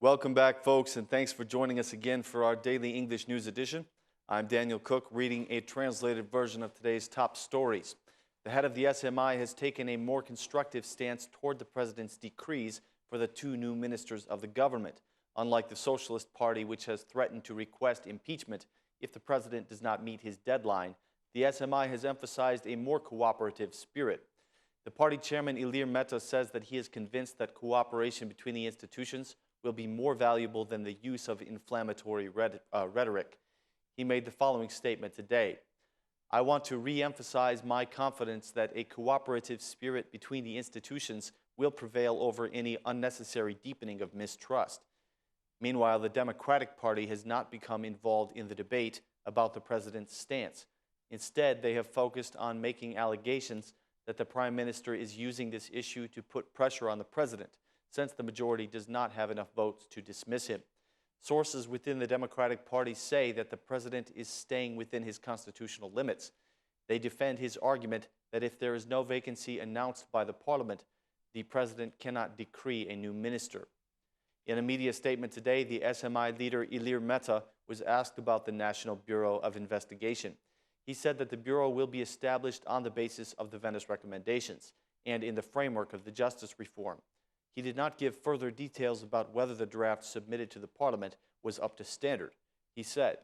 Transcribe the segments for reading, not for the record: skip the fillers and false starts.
Welcome back, folks, and thanks for joining us again for our daily English news edition. I'm Daniel Cook, reading a translated version of today's top stories. The head of the SMI has taken a more constructive stance toward the president's decrees for the two new ministers of the government, unlike the Socialist Party, which has threatened to request impeachment if the president does not meet his deadline. The SMI has emphasized a more cooperative spirit. The party chairman, Ilir Meta, says that he is convinced that cooperation between the institutions will be more valuable than the use of inflammatory rhetoric. He made the following statement today. I want to re-emphasize my confidence that a cooperative spirit between the institutions will prevail over any unnecessary deepening of mistrust. Meanwhile, the Democratic Party has not become involved in the debate about the president's stance. Instead, they have focused on making allegations that the Prime Minister is using this issue to put pressure on the president, since the majority does not have enough votes to dismiss him. Sources within the Democratic Party say that the president is staying within his constitutional limits. They defend his argument that if there is no vacancy announced by the parliament, the president cannot decree a new minister. In a media statement today, the SMI leader Ilir Meta was asked about the National Bureau of Investigation. He said that the Bureau will be established on the basis of the Venice recommendations and in the framework of the justice reform. He did not give further details about whether the draft submitted to the Parliament was up to standard. He said,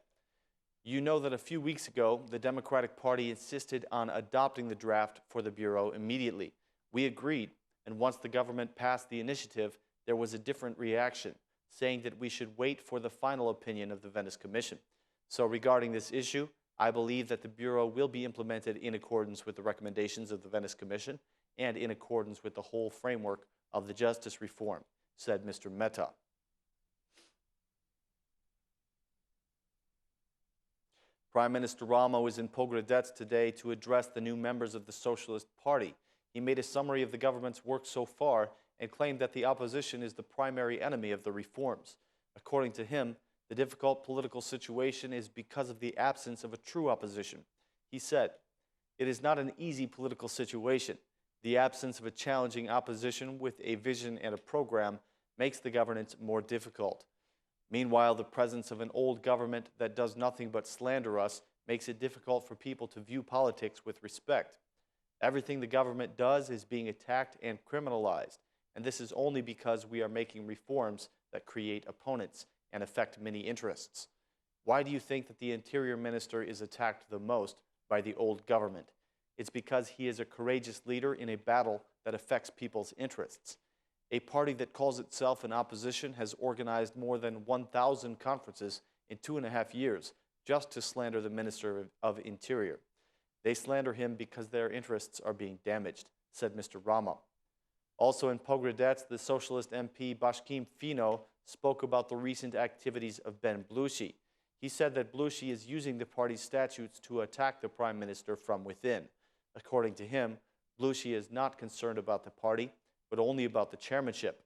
"You know that a few weeks ago, the Democratic Party insisted on adopting the draft for the Bureau immediately. We agreed, and once the government passed the initiative, there was a different reaction, saying that we should wait for the final opinion of the Venice Commission. So regarding this issue, I believe that the Bureau will be implemented in accordance with the recommendations of the Venice Commission and in accordance with the whole framework of the justice reform," said Mr. Meta. Prime Minister Rama was in Pogradec today to address the new members of the Socialist Party. He made a summary of the government's work so far and claimed that the opposition is the primary enemy of the reforms. According to him, the difficult political situation is because of the absence of a true opposition. He said, "It is not an easy political situation. The absence of a challenging opposition with a vision and a program makes the governance more difficult. Meanwhile, the presence of an old government that does nothing but slander us makes it difficult for people to view politics with respect. Everything the government does is being attacked and criminalized, and this is only because we are making reforms that create opponents and affect many interests. Why do you think that the Interior Minister is attacked the most by the old government? It's because he is a courageous leader in a battle that affects people's interests. A party that calls itself an opposition has organized more than 1,000 conferences in 2.5 years just to slander the Minister of Interior. They slander him because their interests are being damaged," said Mr. Rama. Also in Pogradec, the Socialist MP Bashkim Fino spoke about the recent activities of Ben Blushi. He said that Blushi is using the party's statutes to attack the Prime Minister from within. According to him, Blushi is not concerned about the party, but only about the chairmanship.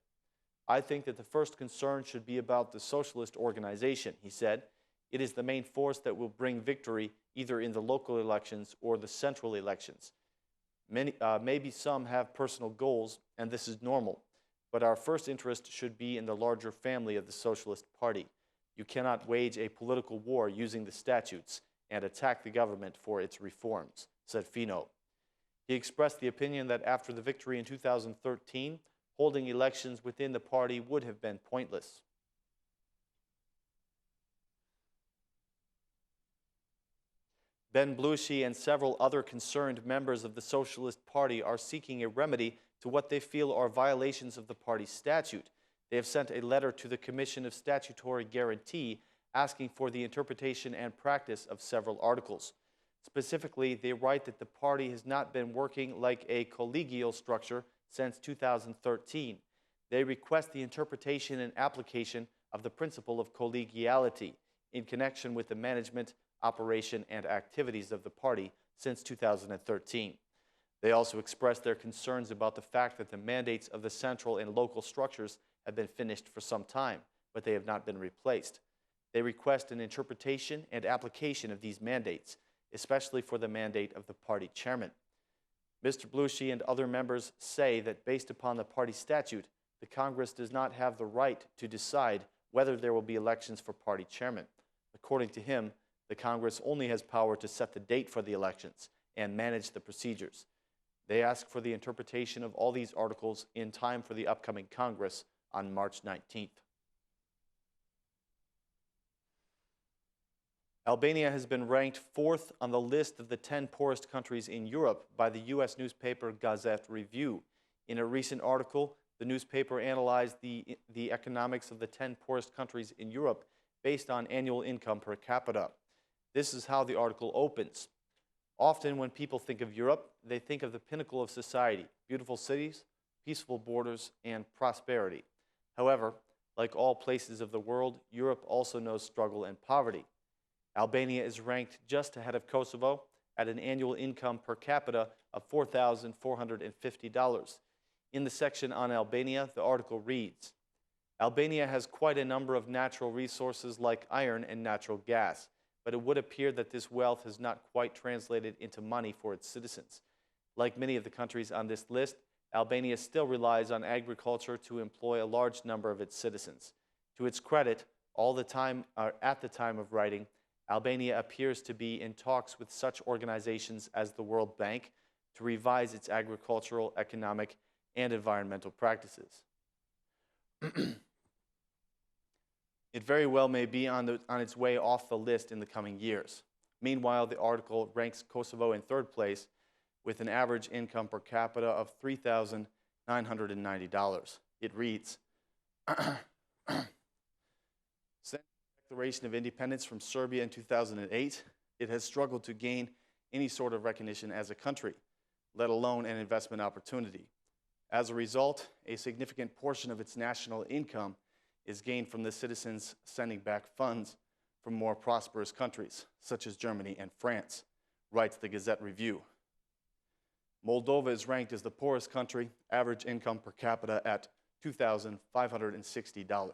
"I think that the first concern should be about the socialist organization," he said. "It is the main force that will bring victory either in the local elections or the central elections. Maybe some have personal goals, and this is normal, but our first interest should be in the larger family of the Socialist Party. You cannot wage a political war using the statutes and attack the government for its reforms," said Fino. He expressed the opinion that after the victory in 2013, holding elections within the party would have been pointless. Ben Blushi and several other concerned members of the Socialist Party are seeking a remedy to what they feel are violations of the party's statute. They have sent a letter to the Commission of Statutory Guarantee asking for the interpretation and practice of several articles. Specifically, they write that the party has not been working like a collegial structure since 2013. They request the interpretation and application of the principle of collegiality in connection with the management, operation, and activities of the party since 2013. They also expressed their concerns about the fact that the mandates of the central and local structures have been finished for some time, but they have not been replaced. They request an interpretation and application of these mandates, especially for the mandate of the party chairman. Mr. Blushi and other members say that based upon the party statute, the Congress does not have the right to decide whether there will be elections for party chairman. According to him, the Congress only has power to set the date for the elections and manage the procedures. They ask for the interpretation of all these articles in time for the upcoming Congress on March 19th. Albania has been ranked 4th on the list of the 10 poorest countries in Europe by the U.S. newspaper Gazette Review. In a recent article, the newspaper analyzed the economics of the 10 poorest countries in Europe based on annual income per capita. This is how the article opens. Often when people think of Europe, they think of the pinnacle of society, beautiful cities, peaceful borders, and prosperity. However, like all places of the world, Europe also knows struggle and poverty. Albania is ranked just ahead of Kosovo at an annual income per capita of $4,450. In the section on Albania, the article reads, Albania has quite a number of natural resources like iron and natural gas, but it would appear that this wealth has not quite translated into money for its citizens. Like many of the countries on this list, Albania still relies on agriculture to employ a large number of its citizens. To its credit, at the time of writing, Albania appears to be in talks with such organizations as the World Bank to revise its agricultural, economic, and environmental practices. It very well may be on its way off the list in the coming years. Meanwhile, the article ranks Kosovo in 3rd place with an average income per capita of $3,990. It reads, since the Declaration of Independence from Serbia in 2008, it has struggled to gain any sort of recognition as a country, let alone an investment opportunity. As a result, a significant portion of its national income is gained from the citizens sending back funds from more prosperous countries, such as Germany and France, writes the Gazette Review. Moldova is ranked as the poorest country, average income per capita at $2,560.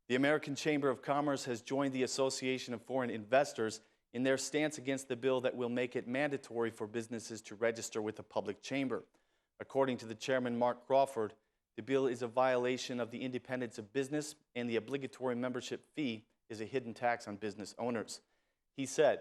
The American Chamber of Commerce has joined the Association of Foreign Investors in their stance against the bill that will make it mandatory for businesses to register with the public chamber. According to the chairman, Mark Crawford, the bill is a violation of the independence of business, and the obligatory membership fee is a hidden tax on business owners. He said,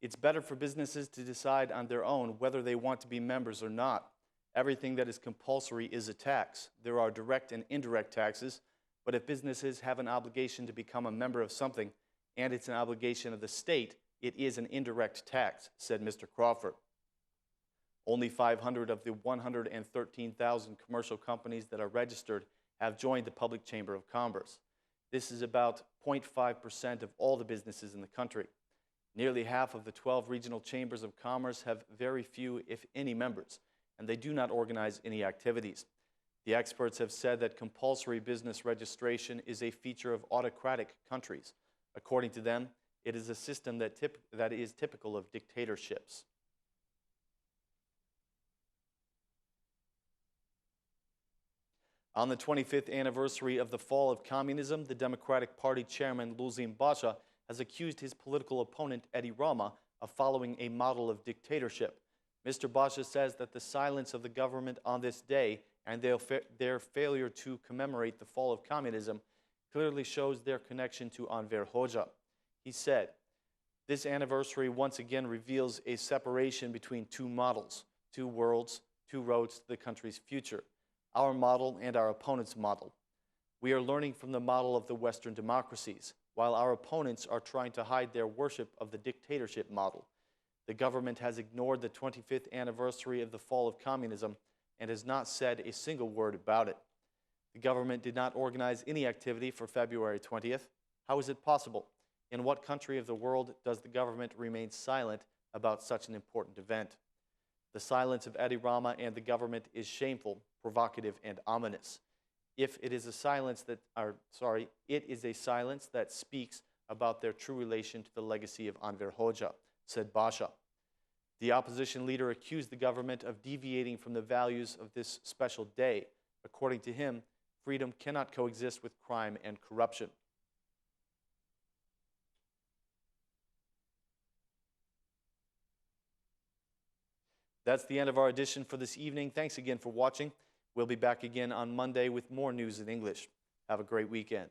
it's better for businesses to decide on their own whether they want to be members or not. Everything that is compulsory is a tax. There are direct and indirect taxes, but if businesses have an obligation to become a member of something, and it's an obligation of the state, it is an indirect tax, said Mr. Crawford. Only 500 of the 113,000 commercial companies that are registered have joined the Public Chamber of Commerce. This is about 0.5% of all the businesses in the country. Nearly half of the 12 regional chambers of commerce have very few, if any, members, and they do not organize any activities. The experts have said that compulsory business registration is a feature of autocratic countries. According to them, it is a system that is typical of dictatorships. On the 25th anniversary of the fall of communism, the Democratic Party chairman, Lulzim Basha, has accused his political opponent, Edi Rama, of following a model of dictatorship. Mr. Basha says that the silence of the government on this day and their failure to commemorate the fall of communism clearly shows their connection to Enver Hoxha. He said, this anniversary once again reveals a separation between two models, two worlds, two roads to the country's future, our model and our opponent's model. We are learning from the model of the Western democracies, while our opponents are trying to hide their worship of the dictatorship model. The government has ignored the 25th anniversary of the fall of communism and has not said a single word about it. The government did not organize any activity for February 20th. How is it possible? In what country of the world does the government remain silent about such an important event? The silence of Edi Rama and the government is shameful, provocative, and ominous. It is a silence that speaks about their true relation to the legacy of Enver Hoxha, said Basha. The opposition leader accused the government of deviating from the values of this special day According to him, freedom cannot coexist with crime and corruption. That's the end of our edition for this evening. Thanks again for watching. We'll be back again on Monday with more news in English. Have a great weekend.